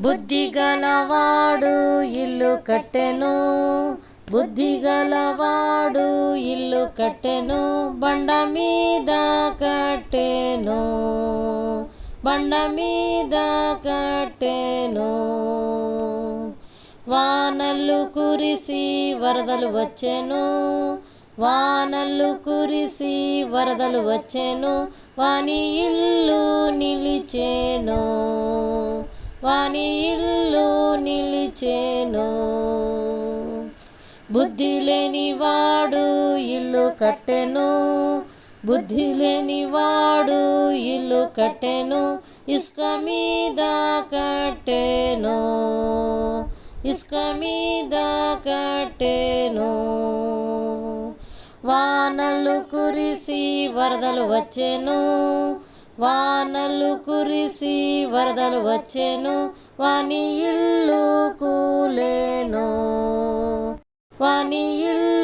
బుద్ధిగలవాడు ఇల్లు కట్టెను, బుద్ధిగలవాడు ఇల్లు కట్టెను, బండ మీద కట్టెను, బండ మీద కట్టెను. వానలు కురిసి వరదలు వచ్చెను, వానలు కురిసి వరదలు వచ్చెను, వాని ఇల్లు నిలిచెను, వాని ఇల్లు నిలిచెను. బుద్ధి లేనివాడు ఇల్లు కట్టెను, బుద్ధి లేనివాడు ఇల్లు కట్టెను, ఇసుక మీద కట్టెను, ఇసుక మీద కట్టెను. వానలు కురిసి వరదలు వచ్చెను, వానలు కురిసి వరదలు వచ్చెను, వాని ఇల్లు కూలెను, వాని ఇల్లు